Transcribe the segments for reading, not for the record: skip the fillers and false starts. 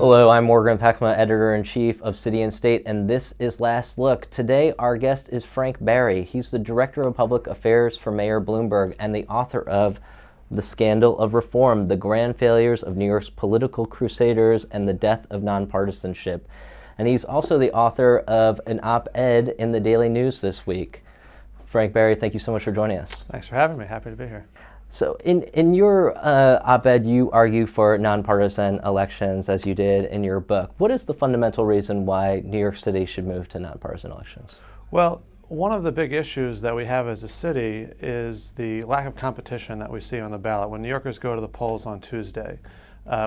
Hello, I'm Morgan Peckma, Editor-in-Chief of City and State, and this is Last Look. Today, our guest is Frank Barry. He's the Director of Public Affairs for Mayor Bloomberg and the author of The Scandal of Reform, The Grand Failures of New York's Political Crusaders and the Death of Nonpartisanship. And he's also the author of an op-ed in the Daily News this week. Frank Barry, thank you so much for joining us. Thanks for having me. Happy to be here. So in your op-ed, you argue for nonpartisan elections, as you did in your book. What is the fundamental reason why New York City should move to nonpartisan elections? Well, one of the big issues that we have as a city is the lack of competition that we see on the ballot. When New Yorkers go to the polls on Tuesday,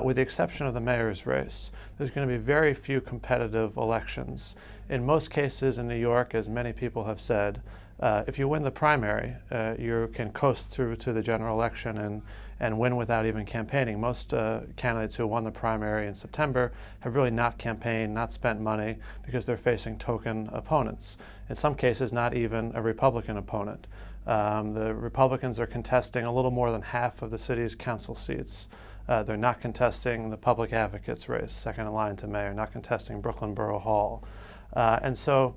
with the exception of the mayor's race, there's going to be very few competitive elections. In most cases in New York, as many people have said, if you win the primary, you can coast through to the general election and win without even campaigning. Most candidates who won the primary in September have really not campaigned, not spent money, because they're facing token opponents. In some cases, not even a Republican opponent. The Republicans are contesting a little more than half of the city's council seats. They're not contesting the public advocate's race, second in line to mayor, not contesting Brooklyn Borough Hall. And so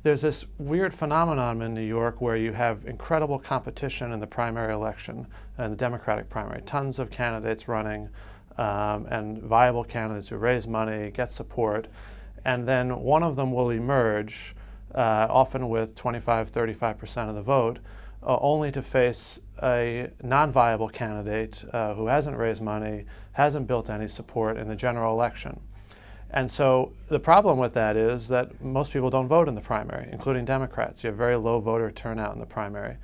there's this weird phenomenon in New York where you have incredible competition in the primary election and the Democratic primary. Tons of candidates running and viable candidates who raise money, get support, and then one of them will emerge, often with 25–35% of the vote, only to face a non-viable candidate who hasn't raised money, hasn't built any support in the general election. And so the problem with that is that most people don't vote in the primary, including Democrats. You have very low voter turnout in the primary.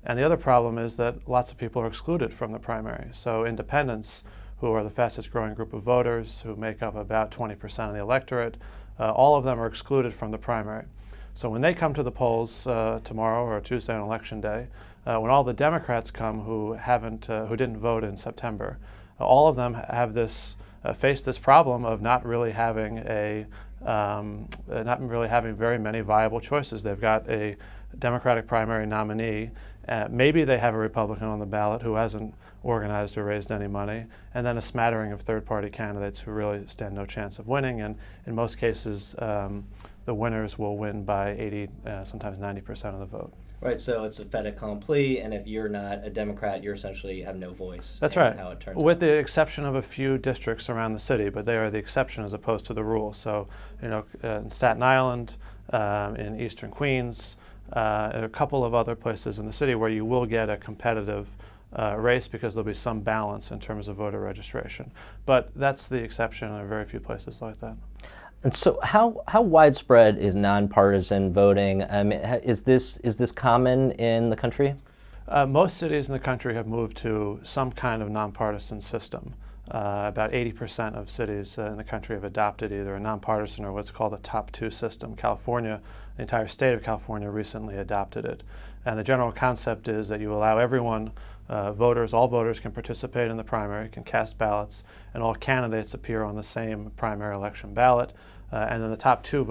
And the other problem is that lots of people are excluded from the primary. So independents, who are the fastest growing group of voters, who make up about 20% of the electorate, all of them are excluded from the primary. So when they come to the polls tomorrow or Tuesday on election day, when all the Democrats come who didn't vote in September, all of them have face this problem of not really having very many viable choices. They've got a Democratic primary nominee. Maybe they have a Republican on the ballot who hasn't organized or raised any money, and then a smattering of third-party candidates who really stand no chance of winning. And in most cases, the winners will win by 80, sometimes 90% of the vote. Right, so it's a fait accompli, and if you're not a Democrat, you essentially have no voice. That's right, how it turns with out. the exception of a few districts around the city, but they are the exception as opposed to the rule. So, in Staten Island, in Eastern Queens, a couple of other places in the city where you will get a competitive race because there'll be some balance in terms of voter registration. But that's the exception, and there are very few places like that. And so how widespread is nonpartisan voting? Is this common in the country? Most cities in the country have moved to some kind of nonpartisan system. About 80% of cities in the country have adopted either a nonpartisan or what's called a top two system. California, the entire state of California recently adopted it. And the general concept is that you allow everyone, all voters can participate in the primary, can cast ballots, and all candidates appear on the same primary election ballot. And then the top two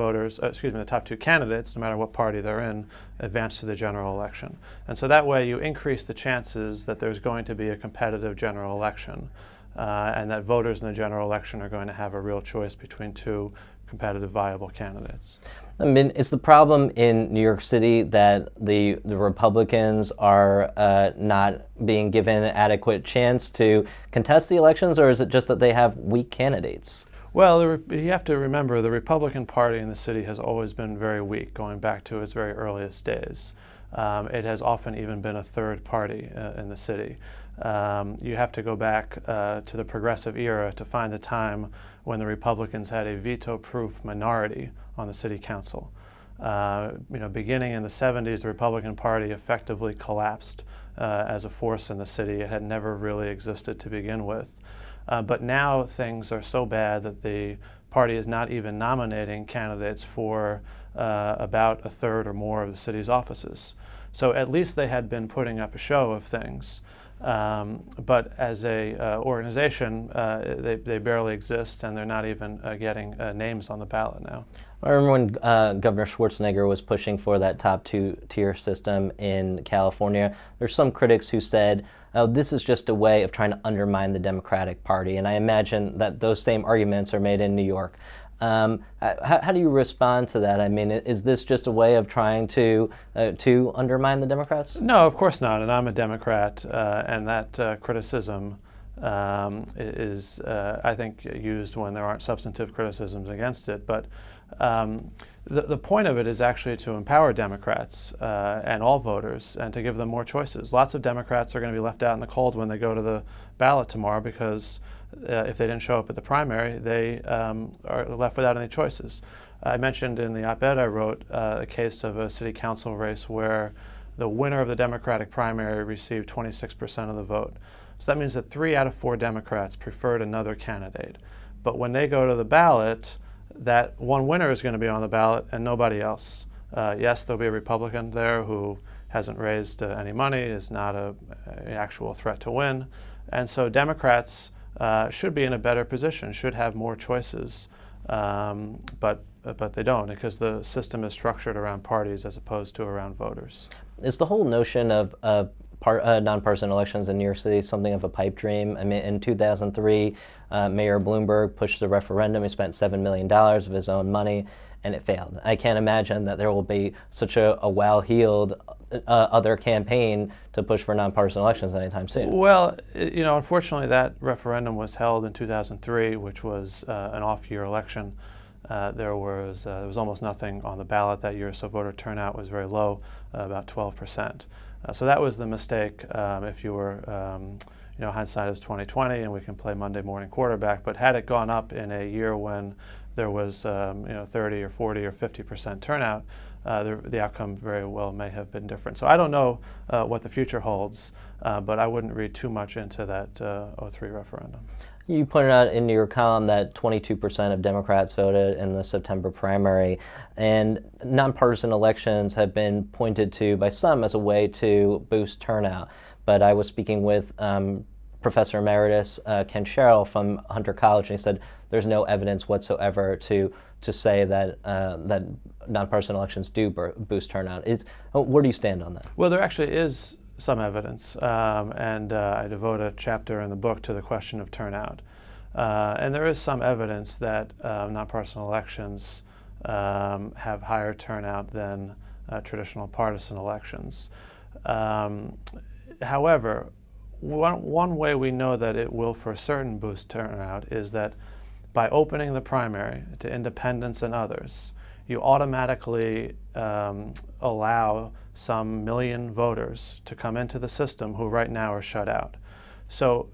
candidates, no matter what party they're in, advance to the general election. And so that way you increase the chances that there's going to be a competitive general election, and that voters in the general election are going to have a real choice between two competitive, viable candidates. I mean, is the problem in New York City that the Republicans are not being given an adequate chance to contest the elections, or is it just that they have weak candidates? Well, you have to remember the Republican Party in the city has always been very weak, going back to its very earliest days. It has often even been a third party in the city. You have to go back to the progressive era to find a time when the Republicans had a veto-proof minority on the city council. Beginning in the 70s, the Republican Party effectively collapsed as a force in the city. It had never really existed to begin with. But now things are so bad that the party is not even nominating candidates for about a third or more of the city's offices. So at least they had been putting up a show of things. But as a organization, they barely exist, and they're not even getting names on the ballot now. I remember when Governor Schwarzenegger was pushing for that top two-tier system in California. There's some critics who said oh, this is just a way of trying to undermine the Democratic Party. And I imagine that those same arguments are made in New York. How do you respond to that? I mean, is this just a way of trying to undermine the Democrats? No, of course not. And I'm a Democrat, and that criticism is, I think, used when there aren't substantive criticisms against it. But the point of it is actually to empower Democrats and all voters and to give them more choices. Lots of Democrats are going to be left out in the cold when they go to the ballot tomorrow because if they didn't show up at the primary, they are left without any choices. I mentioned in the op-ed I wrote a case of a city council race where the winner of the Democratic primary received 26% of the vote. So that means that 3 out of 4 Democrats preferred another candidate. But when they go to the ballot, that one winner is going to be on the ballot and nobody else. Yes, there'll be a Republican there who hasn't raised any money, is not an actual threat to win. And so Democrats should be in a better position, should have more choices, but they don't, because the system is structured around parties as opposed to around voters. Is the whole notion of nonpartisan elections in New York City something of a pipe dream? I mean, in 2003, Mayor Bloomberg pushed the referendum. He spent $7 million of his own money, and it failed. I can't imagine that there will be such a well-heeled other campaign to push for nonpartisan elections anytime soon. Well, unfortunately, that referendum was held in 2003, which was an off-year election. There was almost nothing on the ballot that year, so voter turnout was very low, about 12%. So that was the mistake. If you were, hindsight is 20/20, and we can play Monday morning quarterback. But had it gone up in a year when there was 30 or 40 or 50% turnout, the outcome very well may have been different. So I don't know what the future holds, but I wouldn't read too much into that 03 referendum. You pointed out in your column that 22% of Democrats voted in the September primary, and nonpartisan elections have been pointed to by some as a way to boost turnout. But I was speaking with Professor Emeritus Ken Sherrill from Hunter College, and he said there's no evidence whatsoever to say that that nonpartisan elections do boost turnout. Where do you stand on that? Well, there actually is some evidence, and I devote a chapter in the book to the question of turnout. And there is some evidence that nonpartisan elections have higher turnout than traditional partisan elections. However, one way we know that it will for certain boost turnout is that by opening the primary to independents and others, you automatically allow some million voters to come into the system who right now are shut out. So,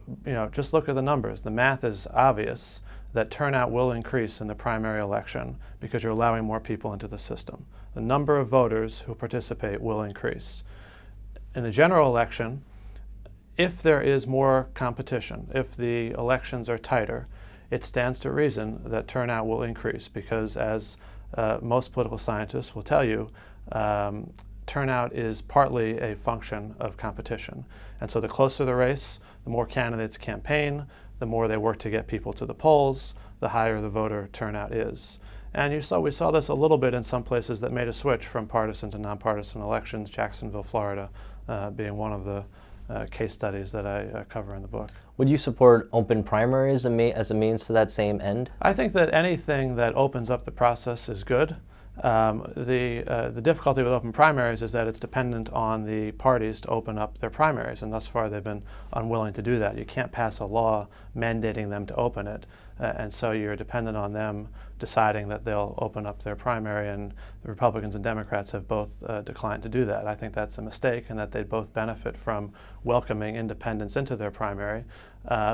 just look at the numbers. The math is obvious that turnout will increase in the primary election because you're allowing more people into the system. The number of voters who participate will increase. In the general election, if there is more competition, if the elections are tighter, it stands to reason that turnout will increase because, as most political scientists will tell you, turnout is partly a function of competition. And so the closer the race, the more candidates campaign, the more they work to get people to the polls, the higher the voter turnout is. And we saw this a little bit in some places that made a switch from partisan to nonpartisan elections, Jacksonville, Florida, being one of the case studies that I cover in the book. Would you support open primaries as a means to that same end? I think that anything that opens up the process is good. The difficulty with open primaries is that it's dependent on the parties to open up their primaries, and thus far they've been unwilling to do that. You can't pass a law mandating them to open it, and so you're dependent on them deciding that they'll open up their primary, and the Republicans and Democrats have both declined to do that. I think that's a mistake, and that they'd both benefit from welcoming independents into their primary,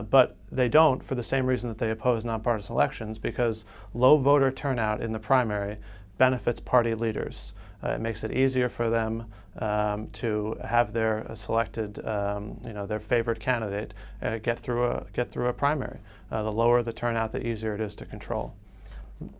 but they don't for the same reason that they oppose nonpartisan elections, because low voter turnout in the primary benefits party leaders. It makes it easier for them to have their selected, their favorite candidate get through a primary. The lower the turnout, the easier it is to control.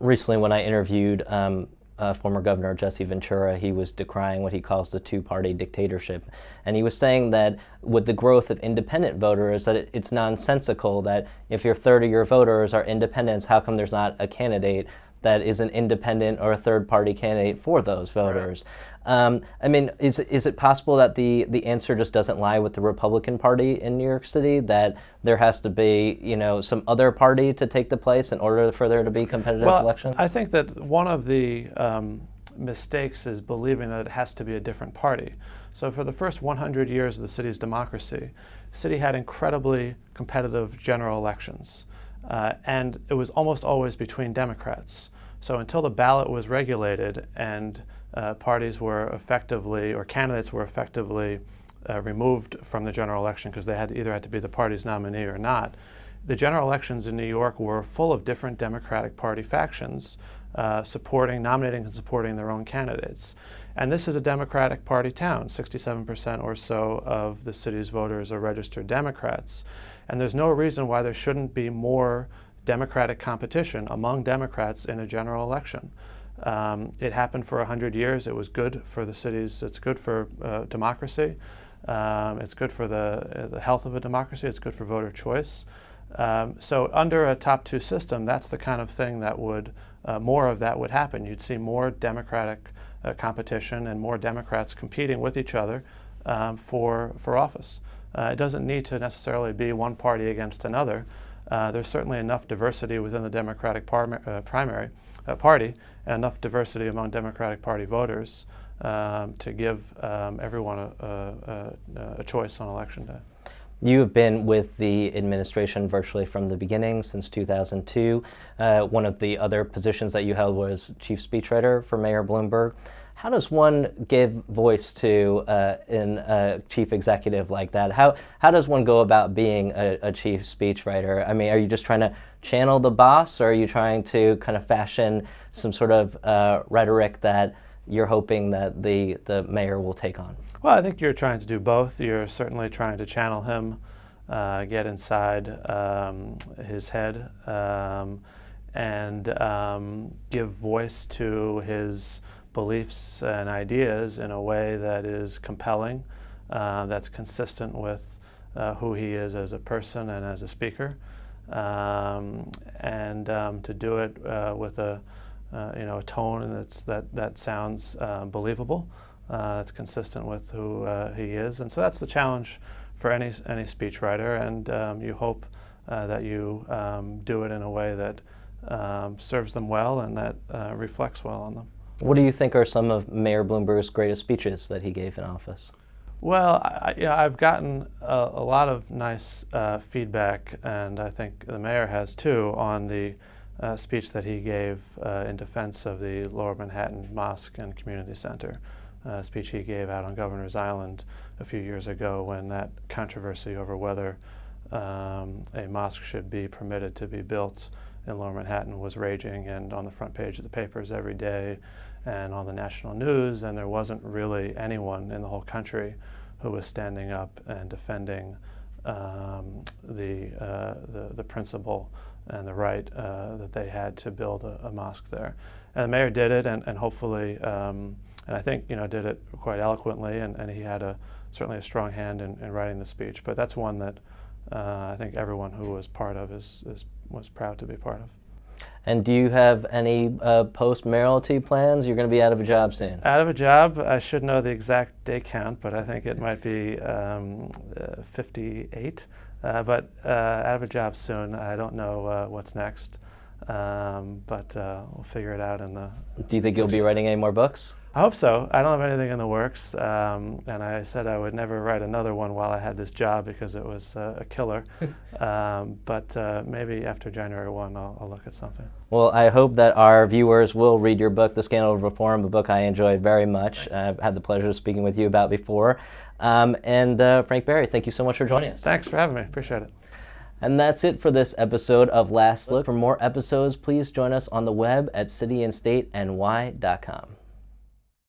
Recently, when I interviewed former Governor Jesse Ventura, he was decrying what he calls the two-party dictatorship. And he was saying that with the growth of independent voters, that it's nonsensical that if your third of your voters are independents, how come there's not a candidate that is an independent or a third-party candidate for those voters. Right. I mean, is it possible that the answer just doesn't lie with the Republican Party in New York City, that there has to be, some other party to take the place in order for there to be competitive elections? I think that one of the mistakes is believing that it has to be a different party. So for the first 100 years of the city's democracy, the city had incredibly competitive general elections. And it was almost always between Democrats. So until the ballot was regulated and parties were effectively, or candidates were effectively removed from the general election because they either had to be the party's nominee or not, the general elections in New York were full of different Democratic Party factions nominating and supporting their own candidates. And this is a Democratic Party town. 67% or so of the city's voters are registered Democrats. And there's no reason why there shouldn't be more Democratic competition among Democrats in a general election. It happened for 100 years. It was good for the cities. It's good for democracy. It's good for the health of a democracy. It's good for voter choice. So under a top two system, that's the kind of thing that would, more of that would happen. You'd see more Democratic competition and more Democrats competing with each other for office. It doesn't need to necessarily be one party against another. There's certainly enough diversity within the Democratic primary party and enough diversity among Democratic Party voters to give everyone a choice on Election Day. You have been with the administration virtually from the beginning, since 2002. One of the other positions that you held was chief speechwriter for Mayor Bloomberg. How does one give voice to a chief executive like that? How does one go about being a chief speechwriter? I mean, are you just trying to channel the boss, or are you trying to kind of fashion some sort of rhetoric that you're hoping that the mayor will take on? Well, I think you're trying to do both. You're certainly trying to channel him, get inside his head, and give voice to his beliefs and ideas in a way that is compelling, that's consistent with who he is as a person and as a speaker, and to do it with a tone that sounds believable. It's consistent with who he is, and so that's the challenge for any speechwriter. And you hope that you do it in a way that serves them well and that reflects well on them. What do you think are some of Mayor Bloomberg's greatest speeches that he gave in office? Well, I've gotten a lot of nice feedback, and I think the mayor has too, on the speech that he gave in defense of the Lower Manhattan Mosque and Community Center. Speech he gave out on Governor's Island a few years ago, when that controversy over whether a mosque should be permitted to be built in Lower Manhattan was raging, and on the front page of the papers every day and on the national news, and there wasn't really anyone in the whole country who was standing up and defending the principle and the right that they had to build a mosque there. And the mayor did it, and hopefully, and I think did it quite eloquently, and he had certainly a strong hand in writing the speech. But that's one that I think everyone who was part of was proud to be part of. And do you have any post-mayoralty plans? You're going to be out of a job soon. Out of a job. I should know the exact day count, but I think it might be 58. But out of a job soon. I don't know what's next, but we'll figure it out in the... Do you think you'll be writing any more books? I hope so. I don't have anything in the works, and I said I would never write another one while I had this job because it was a killer. But maybe after January 1, I'll look at something. Well, I hope that our viewers will read your book, The Scandal of Reform, a book I enjoyed very much. I've had the pleasure of speaking with you about before. And Frank Barry, thank you so much for joining us. Thanks for having me. Appreciate it. And that's it for this episode of Last Look. For more episodes, please join us on the web at cityandstateny.com.